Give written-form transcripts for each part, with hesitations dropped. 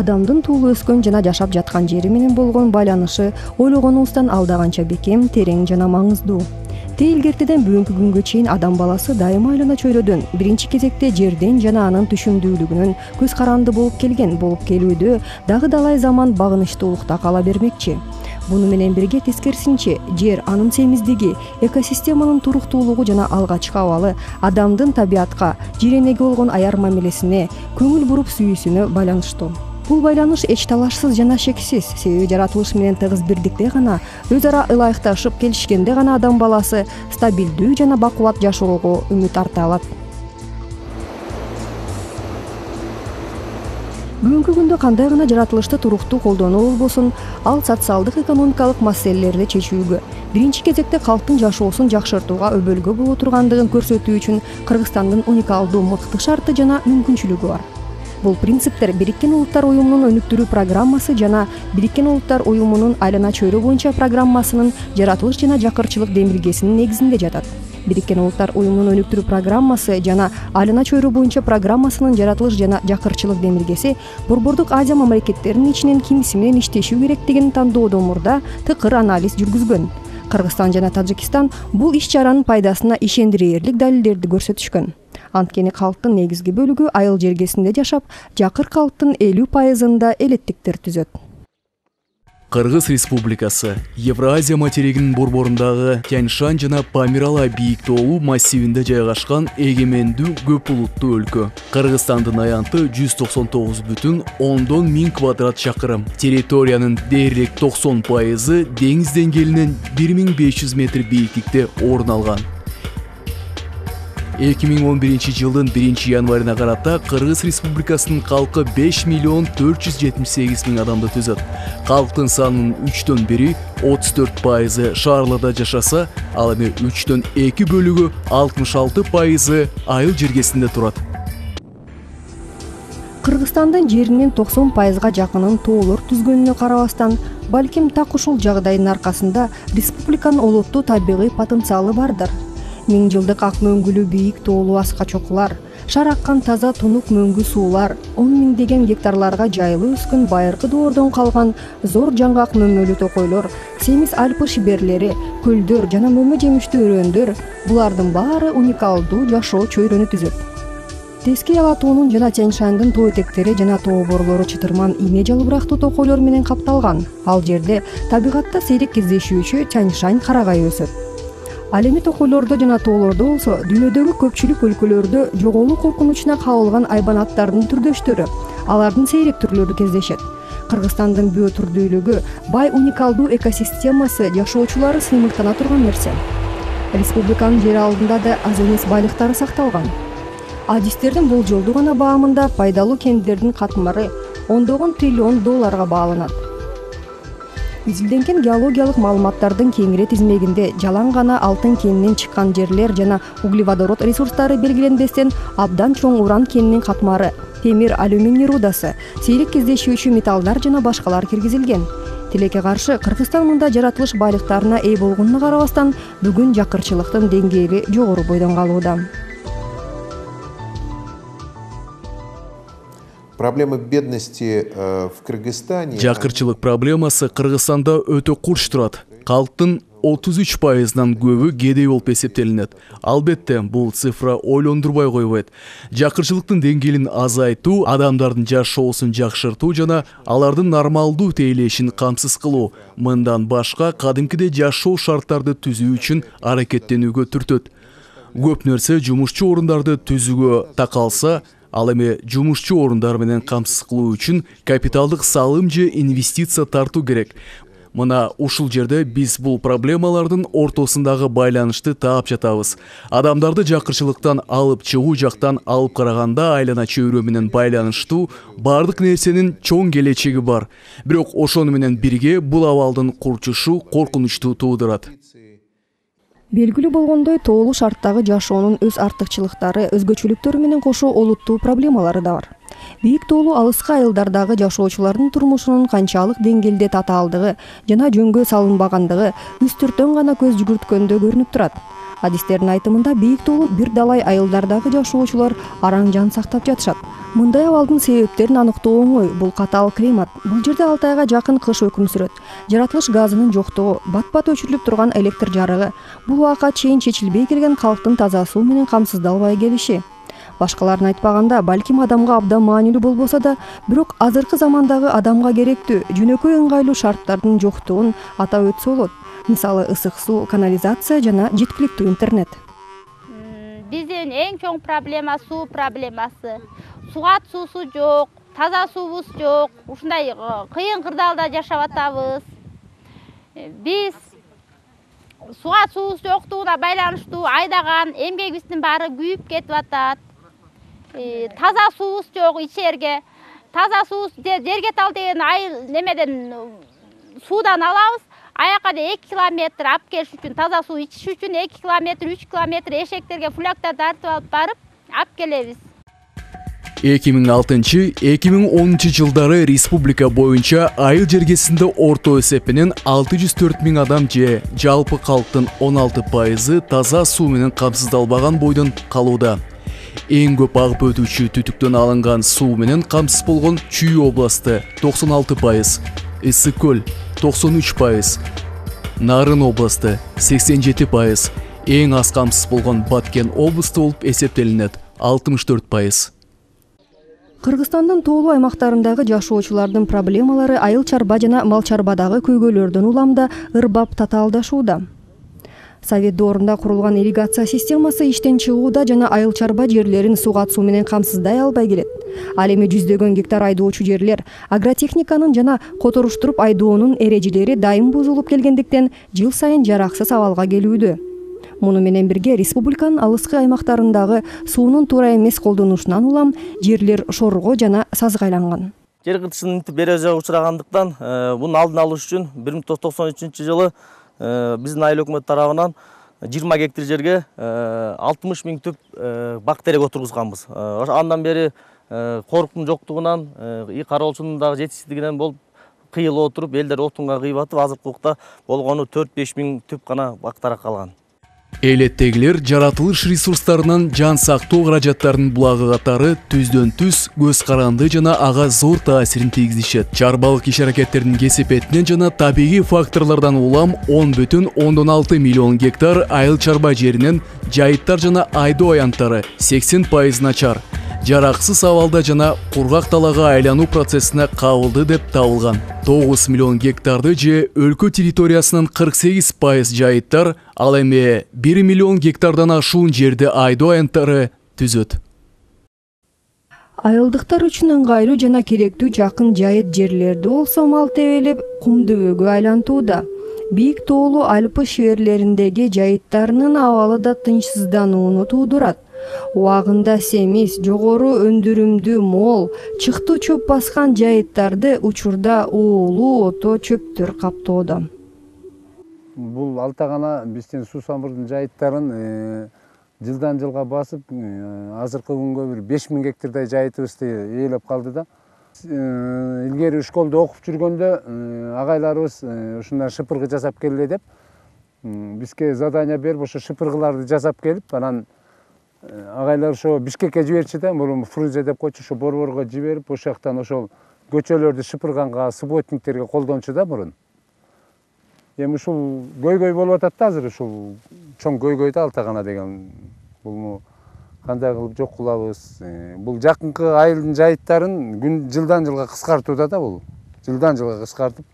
адамдын туулу өскөн жана жашап жаткан жери менен болгон байланышы ойлогонубуздан алдаганча бекем, терең жана маңыздуу. Тээлгертеден бүгүнкү күнгө чейин адам баласы дайыма айлана чөйрөдөн, биринчи кезекте жерден жана анын түшүмдүүлүгүнөн көз каранды болуп келүүдө дагы далай заман багынычтуулукта кала бермекчи. Буну менен бирге тескерисинче, жер, анын семиздиги, экосистеманын туруктуулугу жана алгачкы абалы адамдын табиатка, жиренеге болгон аяр мамилесине, көңүл буруп сүйүүсүнө байланыштуу. Бул байланыш эч талашсыз жана шексиз, себеби жаратылыш менен тыгыз бирдикте гана, өз ара ылайыкташып келишкенде гана адам баласы стабилдүү жана бакубат жашоого үмүт арта алат. Бүгүнкү күндө кандай гана жаратылышты туруктуу колдонуу болбосун, ал социалдык экономикалык маселелерди чечүүгө, биринчи кезекте калктын жашоосун жакшыртууга өбөлгө боло тургандыгын көрсөтүү үчүн Кыргызстандын уникалдуу мыкты шарты жана мүмкүнчүлүгү бар. Бул принциптер Бириккен Улуттар Уюмунун өнүктүрүү программасы жана Бириккен Улуттар Уюмунун айлана чөйрө боюнча программасынын жаратылыш жана жакырчылык демилгесинин негизинде жатат. Бириккен Улуттар Уюмунун өнүктүрүү программасы жана айлана чөйрө боюнча программасынын жаратылыш жана жакырчылык демилгеси Борбордук Азия мамлекеттеринин ичинен кимиси менен иштешүү керектигин тандоодон мурда тыкыр анализ жүргүзгөн. Кыргызстан жана Тажикстан бул иш-чаранын пайдасына ишендирээрлик далилдерди көрсөтүшкөн. Анткени калктын негизги бөлүгү айыл жергесинде жашап, жакыр калктын 50%-ында элеттиктер түзөт. Кыргыз Республикасы Евразия материгинин борборундагы Тянь-Шань жана Памир-Алай бийик тоолуу массивинде жайгашкан эгемендүү көп улуттуу өлкө. Кыргызстандын аянты 199,10 квадрат чакырым. Территориянын дээрлик 90% деңиз деңгээлинен 1500 метр бийиктикте орун алган. 2011 жылдын 1 январына карата Кыргыз Республикасынын калкы 5,478,000 адамды түзөт. Калктын санынын 3/1 34% шаарларда жашаса, ал эми 3/2 бөлүгү 66% айыл жергесинде турат. Кыргызстандын жеринин 90%-га жакынын тоолор түзгөнүнө карабастан, балким так ушул жагдайдын аркасында республиканын олуттуу табигый потенциалы бардыр. 1000 жылдык ак мөңгүлүү бийик тоолуу аска чокулар, шар аккан таза тунук мөңгү суулар, 10 миңдеген гектарларга жайылып өскөн байыркы доордон калган зор жаңгак мөмөлүү токойлор, семиз Альпы шиберлери, көлдөр жана мөмө жемиштүү өрөөндөр — булардын баары уникалдуу жашоо чөйрөнү түзөт. Тескей Алатуунун жана Тянь-Шаньдын тоо этектери жана тоо борлору чытырман ийне жалбырактуу токойлор менен капталган. Ал жерде табигатта сейрек кездешүүчү Тянь-Шань карагайы өсөт. Ал эми токойлордо жана тоолордо болсо, дүйнөдөгү көпчүлүк өлкөлөрдө жоголуу коркунучуна кабылган айбанаттардын түрдөштөрү, алардын сейрек түрлөрү кездешет. Кыргызстандын био түрдүүлүгү, бай уникалдуу экосистемасы жашоочулары сыймыктана турган нерсе. Республиканын жер алдында да аз эмес байлыктары сакталган. Адистердин болжолдуу гана баамында пайдалуу кендердин катмары $10 триллион бааланат. Изилденген геологиялык маалыматтардын кеңири тизмегинде жалаң гана алтын кенинен чыккан жерлер жана углеводород ресурстары белгиленбестен абдан чоң уран кенинин катмары, темир, алюминий рудасы, сейрек кездешүүчү металлдар жана башкалар киргизилген. Тилекке каршы Кыргызстан мында жаратылыш байлыктарына ээ болгонуна карабастан, бүгүн жакырчылыктын деңгээли жогору бойдон калууда. Проблема бедности в Кыргызстане. Жакырчылык проблемасы Кыргызстанда өтө курч турат. Калктын 33%-нан көбү кедей болуп эсептелинет. Албетте, бул цифра ойлондурбай койбойт. Жакырчылыктын деңгээлин азайтуу, адамдардын жашоосун жакшыртуу жана алардын нормалдуу тейлешин камсыз кылуу, мындан башка кадимкидей жашоо шарттарды түзүү үчүн аракеттенүүгө түртөт. Көп нерсе жумушчу орундарды түзүүгө такалса, ал эми жумушчу орундар менен камсыз кылуу үчүн капиталдык салым же инвестиция тартуу керек. Мына ушул жерде биз бул проблемалардын ортосундагы байланышты таап жатабыз. Адамдарды жакырчылыктан алып чыгуу жактан алып караганда айлана чөйрө менен байланыштуу бардык нерсенин чоң келечеги бар. Бирок ошону менен бирге бул абалдын курчушу коркунучту туудурат. Белгилүү болгондой, тоолуу шарттагы жашоонун өз артыкчылыктары, өзгөчөлүктөрү менен кошо олуттуу проблемалары да бар. Бийик тоолуу алыскы айылдардагы жашоочулардын турмушунун канчалык деңгээлде татаалдыгы жана жөнгө салынбагандыгы үстүртөн гана көз жүгүрткөндө көрүнүп турат. Адистердин айтымында бийик тоолуу бир далай айылдардагы жашоочулар араң жан сактап жатышат. Мындай абалдын себептерин аныктоо оңой. Бул катаал климат. Бул жерде 6 айга жакын кыш өкүм сүрөт. Жаратылыш газынын жоктугу, бат-бат өчүрүлүп турган электр жарыгы, бул убакка чейин чечилбей келген калктын таза суу менен камсыздалбай келиши. Башкаларын айтпаганда, балким адамга абдан маанилүү болбосо да, бирок азыркы замандагы адамга керектүү жөнөкөй ыңгайлуу шарттардын жоктугун атап өтсө болот. Мисалы, ысык суу, канализация жана жеткиликтүү интернет. Биздин эң чоң проблема суу проблемасы. Сугат суусу жок, таза суубуз жок. Ушундай кыйын кырдаалда жашап атабыз. Биз сугат суубуз жоктугуна байланыштуу айдаган эмгегибиздин баары күйүп кетип атат. Таза суубуз жок ичерге. Таза суу жерге тал деген айыл немеден суудан алабыз. Аяка да 2 километр ап келиш үчүн, таза суу ичиш үчүн 2 километр, 3 километр эшектерге фляктар тартып алып барып, ап келебиз. 2006-2010 жылдары республика боюнча айыл жергесинде орто эсепинен 604 000 адам же жалпы калктын 16% таза суу менен камсыздалбаган бойдон калууда. Эң көп агып өтүүчү түтүктөн алынган суу менен камсыз болгон Чүй областы 96%, Ысык көл 93%, Нарын областы 87%, эң аз камсыз болгон Баткен областы болуп эсептелинет 64%. Кыргызстандын тоолуу аймактарындагы жашоочулардын проблемалары айыл чарба жана мал чарбадагы көйгөйлөрдөн уламда ырбап татаалдашууда. Совет доорунда курулган ирригация системасы иштен чыгууда жана айыл чарба жерлерин сугат суу менен камсыздай албай келет. Ал эми жүздөгөн гектар айдоочу жерлер агротехниканын жана которуштуруп айдоонун эрежелери дайым бузулуп келгендиктен жыл сайын жараксыз абалга келүүдө. Муну менен бирге республиканын алыскы аймактарындагы суунун туура эмес колдонушунан улам жерлер шорго жана сазга айланган. Жер кыртышынын бережеге учурагандыктан бунун алдын алыш үчүн 1993 жылы биздин айыл өкмөт тарабынан 20 гектар жерге 60 000 түп бак терек отургузганбыз. Андан бери коруктун жоктугунан, кароолчунун дагы жетишсиздигинен болуп кыйылып отуруп, элдер отунга кыйып атып, азыркы убакта болгону 4-5 000 түп гана бактар калган. Элеттегилер жаратылыш ресурстарынан жан сактоо каражаттарынын булагы катары түздөн түз көз каранды жана ага зор таасирин тийгизишет. Чарбалык иш-аракеттердин кесепетинен жана табигый факторлордон улам 10,6 миллион гектар айыл чарба жеринен жайыттар жана айдоо аянттары 80% начар, жараксыз абалда жана кургак талага айлануу процессине кабылды деп табылган. 9 миллион гектарды же өлкө территориясынын 48% жайыттар, ал эми 1 миллион гектардан ашуун жерди айдоо аянттары түзөт. Айылдыктар үчүн ыңгайлуу жана керектүү жакын жайыт жерлерди болсо мал тебелеп кум дөбөгө айлантууда. Бийик тоолуу Альпы шеберлериндеги жайыттарынын абалы да тынчсызданууну туудурат. Убагында семиз, жогору өндүрүмдүү мол, чыктуу чөп баскан жайыттарды учурда уулуу ото чөптөр каптоодо. Бул алтагана биздин суу самырдын жайыттарын жылдан жылга басып, азыркы күнгө бир 5000 гектардай жайытыбызды ээлеп калды да. Илгери школдо окуп жүргөндө агайларыбыз ушундай шыпыргы жасап келе деп бизге задание берип, ошо шыпыргыларды жасап келип, анан агайлар ошо Бишкекке жиберчү да, мурун Фрунзе деп койчу, ошо борборго жиберип, ошол жактан ошол көчөлөрдү шыпырганга, субботниктерге колдончу да мурун. Эми ушул көйгөй болуп атат да азыр, ушул чоң көйгөйдө алтагана деген. Бул кандай кылып жок кылабыз? Бул жакынкы айылдын жайыттарын жылдан жылга кыскартууда да бул. Жылдан жылга кыскартып.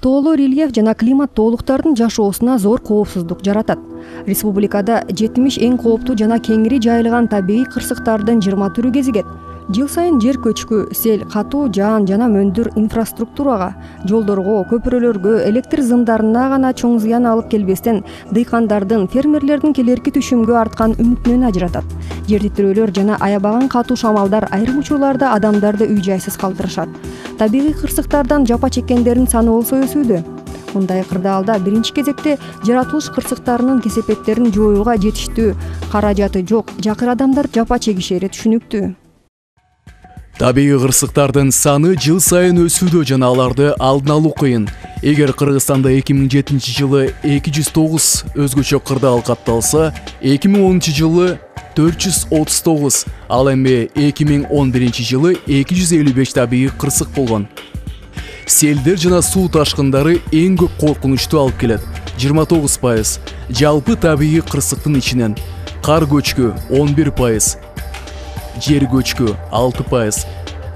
Тоолуу рельеф жана климат тоолуктардын жашоосуна зор коопсуздук жаратат. Республикада 70 эң кооптуу жана кеңири жайылган табигый кырсыктардын 20 түрү кезигет. Жыл сайын жер көчкү, сел, катуу жаан жана мөндүр инфраструктурага, жолдорго, көпүрөлөргө, электр зымдарына гана чоң зыян алып келбестен, дыйкандардын, фермерлердин келерки түшүмгө арткан үмүтүнөн ажыратат. Жер титирөөлөр жана аябаган катуу шамалдар айрым учурларда адамдарды үй-жайсыз калтырышат. Табигый кырсыктардан жапа чеккендердин саны болсо өсүүдө. Мындай кырдаалда биринчи кезекте жаратылыш кырсыктарынын кесепеттерин жоюуга жетиштүү каражаты жок, жакыр адамдар жапа чегишери түшүнүктүү. Табигый кырсыктардын саны жыл сайын өсүүдө жана аларды алдын алуу кыйын. Эгер Кыргызстанда 2007 жылы 209 өзгөчө кырдаал катталса, 2010 жылы 439, ал эми 2011 жылы 255 табигый кырсык болгон. Селдер жана суу ташкындары эң көп коркунучту алып келет. 29%, жалпы табигый кырсыктын ичинен. Кар көчкү 11%, жер көчкү 6%.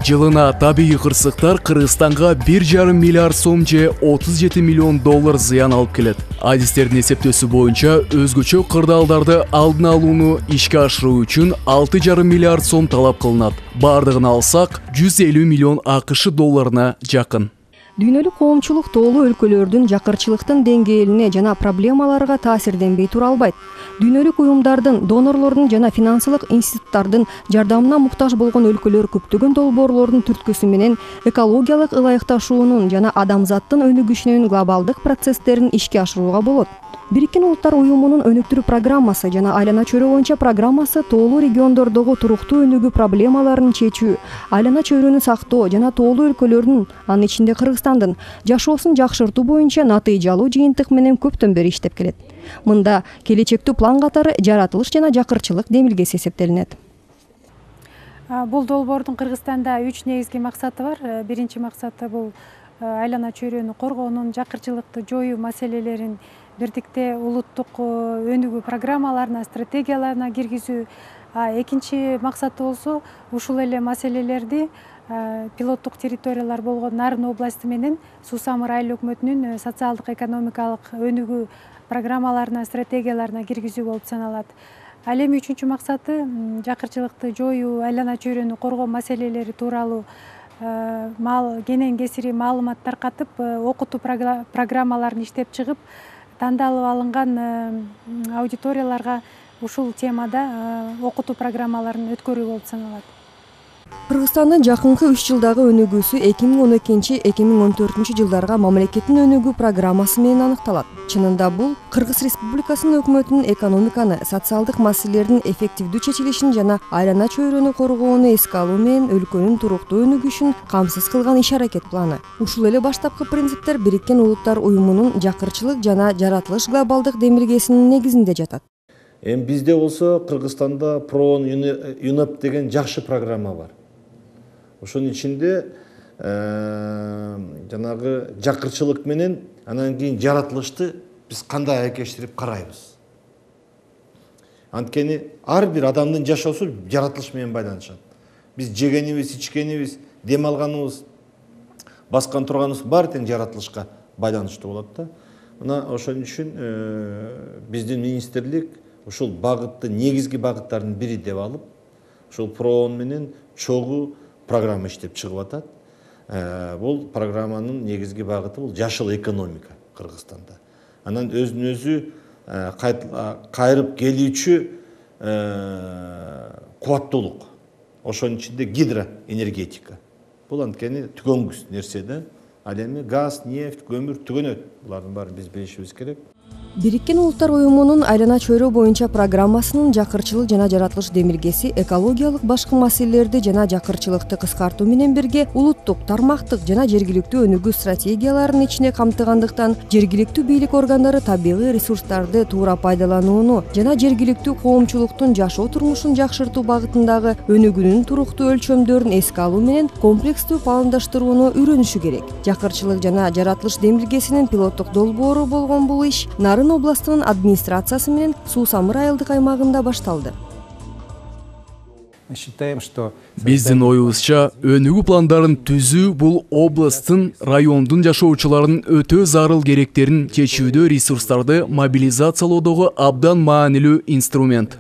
Жылына табигый кырсыктар Кыргызстанга 1,5 миллиард сом же 37 миллион доллар зыян алып келет. Адистердин эсептөөсү боюнча өзгөчө кырдаалдарды алдын алууну ишке ашыруу үчүн 6,5 миллиард сом талап кылынат. Бардыгын алсак 150 миллион АКШ долларына жакын. Дүйнөлүк коомчулук тоолуу өлкөлөрдүн жакырчылыктын деңгээлине жана проблемаларга таасирденбей тура албайт. Дүйнөлүк уюмдардын, донорлордун жана финансылык институттардын жардамына муктаж болгон өлкөлөр көптөгөн долбоорлордун түрткүсү менен экологиялык ылайыкташуунун жана адамзаттын өнүгүшүнүн глобалдык процесстерин ишке ашырууга болот. Бириккен Улуттар уюмунун өнүктүрүү программасы жана айлана чөйрө боюнча программасы тоолуу региондордогу туруктуу өнүгүү проблемаларын чечүү, айлана чөйрөнү сактоо жана тоолуу өлкөлөрдүн, анын ичинде Кыргызстандын жашоосун жакшыртуу боюнча натыйжалуу жыйынтык менен көптөн бери иштеп келет. Мында келечектүү план катары жаратылыш жана жакырчылык демилгеси эсептелинет. Бул долбоордун Кыргызстанда 3 негизги максаты бар. Биринчи максаты бул айлана чөйрөнү коргоонун, жакырчылыкты жоюу маселелерин бирдикте улуттук өнүгүү программаларына, стратегияларына киргизүү. Экинчи максаты болсо ушул эле маселелерди пилоттук территориялар болгон Нарын областы менен Суу-Самыр айыл өкмөтүнүн социалдык экономикалык өнүгүү программаларына, стратегияларына киргизүү болуп саналат. Ал эми үчүнчү максаты жакырчылыкты жоюу, айлана чөйрөнү коргоо маселелери тууралуу кенен кесири маалымат таркатып, окутуу программаларын иштеп чыгып, тандалып алынган аудиторияларга ушул темада окутуу программаларын өткөрүү болуп саналат. Кыргызстандын жакынкы 3 жылдагы өнүгүүсү 2012-2014 жылдарга мамлекеттин өнүгүү программасы менен аныкталат. Чынында бул Кыргыз Республикасынын өкмөтүнүн экономиканы, социалдык маселелердин эффективдүү чечилишин жана айлана чөйрөнү коргоону эске алуу менен өлкөнүн туруктуу өнүгүшүн камсыз кылган иш-аракет планы. Ушул эле баштапкы принциптер Бириккен Улуттар уюмунун жакырчылык жана жаратылыш глобалдык демилгесинин негизинде жатат. Бизде болсо Кыргызстанда Проон ЮНЕП деген жакшы программа бар. Ошонун ичинде жанагы жакырчылык менен анан кийин жаратылышты биз кандай айкештирип карайбыз. Анткени ар бир адамдын жашоосу жаратылыш менен байланышат. Биз жегенибиз, ичкенибиз, дем алганыбыз, баскан турганыбыз баары тең жаратылышка байланыштуу болот да. Мына ошон үчүн биздин министрлик ушул багытты, негизги багыттардын бири деп алып, ушул Проон менен чогуу программа иштеп чыгып атат. Бул программанын негизги багыты бул жашыл экономика Кыргызстанда. Анан өзүн өзү кайрып келүүчү кубаттуулук. Ошонун ичинде гидроэнергетика. Бул анткени түгөнгүс нерсе да. Ал эми газ, нефть, көмүр түгөнөт. Булардын баарын биз билишибиз керек. Бириккен Улуттар уюмунун айлана чөйрө боюнча программасынын жакырчылык жана жаратылыш демилгеси экологиялык башкы маселелерди жана жакырчылыкты кыскартуу менен бирге улуттук, тармактык жана жергиликтүү өнүгүү стратегияларынын ичине камтыгандыктан жергиликтүү бийлик органдары табигый ресурстарды туура пайдаланууну жана жергиликтүү коомчулуктун жашоо турмушун жакшыртуу багытындагы өнүгүүнүн туруктуу өлчөмдөрүн эске алуу менен комплекстүү пландаштырууну үйрөнүшү керек. Жакырчылык жана жаратылыш демилгесинин пилоттук долбоору болгон бул иш Нарын областынын администрациясы менен Суу-Самыр айылдык аймагында башталды. Биздин оюбузча, өнүгүү пландарын түзүү бул областтын, райондун жашоочуларынын өтө зарыл керектерин чечүүдө ресурстарды мобилизациялоодогу абдан маанилүү инструмент.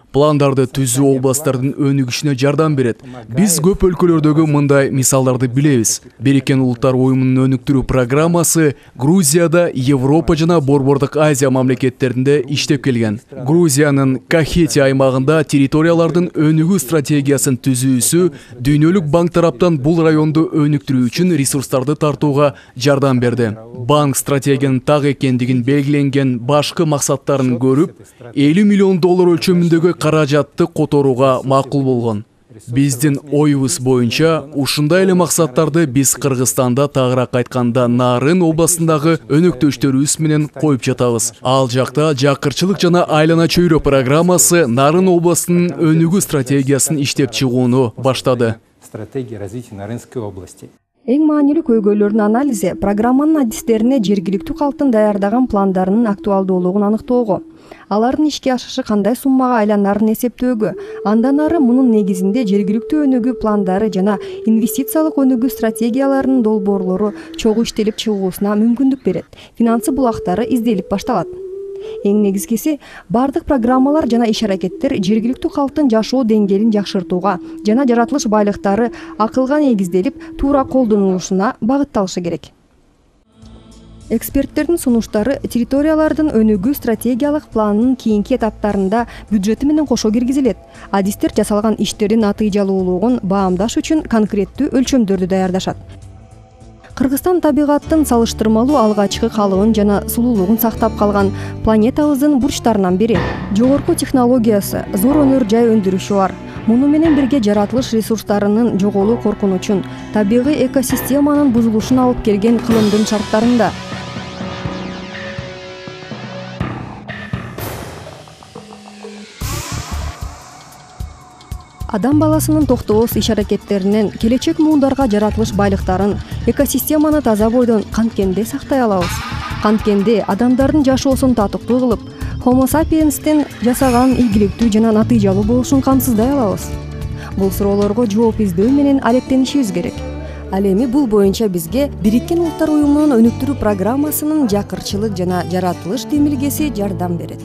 Пландарды түзүү областтардын өнүгүшүнө жардам берет. Биз көп өлкөлөрдөгү мындай мисалдарды билебиз. Бириккен Улуттар уюмунун өнүктүрүү программасы Грузияда, Европа жана Борбордук Азия мамлекеттеринде иштеп келген. Грузиянын Кахети аймагында территориялардын өнүгүү стратегиясын түзүүсү Дүйнөлүк банк тараптан бул районду өнүктүрүү үчүн ресурстарды тартууга жардам берди. Банк стратегиянын так экендигин белгиленген башкы максаттарын көрүп, $50 миллион өлчөмүндөгү каражатты которууга макул болгон. Биздин оюбуз боюнча ушундай эле максаттарды биз Кыргызстанда тагыраак айтканда Нарын областындагы өнөктөштөрүбүз менен коюп жатабыз. Ал жакта жакырчылык жана айлана чөйрө программасы Нарын областынын өнүгүү стратегиясын иштеп чыгууну баштады. Стратегия развития Нарынской области. Эң маанилүү көйгөйлөрдүн анализи программанын адистерине жергиликтүү калктын даярдаган пландарынын актуалдуулугун аныктоого, алардын ишке ашышы кандай суммага айланарын эсептөөгө, андан ары мунун негизинде жергиликтүү өнүгүү пландары жана инвестициялык өнүгүү стратегияларынын долбоорлору чогуу иштелип чыгуусуна мүмкүндүк берет. Финансы булактары изделип башталат. Эң негизгиси, бардык программалар жана иш-аракеттер жергиликтүү калктын жашоо деңгээлин жакшыртууга жана жаратылыш байлыктары акылга негизделип, туура колдонулушуна багытталышы керек. Эксперттердин сунуштары территориялардын өнүгүү стратегиялык планынын кийинки этаптарында бюджети менен кошо киргизилет. Адистер жасалган иштердин натыйжалуулугун баамдаш үчүн конкреттүү өлчөмдөрдү даярдашат. Кыргызстан табигаттын салыштырмалуу алгачкы калыбын жана сулуулугун сактап калган планетабыздын бурчтарынан бири. Жогорку технологиясы, зор өнөр жай өндүрүшү бар. Муну менен бирге жаратылыш ресурстарынын жоголуу коркунучун, табигый экосистеманын бузулушун алып келген кылымдын шарттарында. Адам баласынын токтоос иш-аракеттеринен келечек муундарга жаратылыш байлыктарын, экосистеманы таза бойдон канткенде сактай алабыз. Канткенде адамдардын жашоосун татыктуу кылып, Homo sapienстин жасаган ийгиликтүү жана натыйжалуу болушун камсыздай алабыз. Бул суроолорго жооп издөө менен алектенишибиз керек. Ал эми бул боюнча бизге Бириккен Улуттар Уюмунун өнүктүрүү программасынын жакырчылык жана жаратылыш демилгеси жардам берет.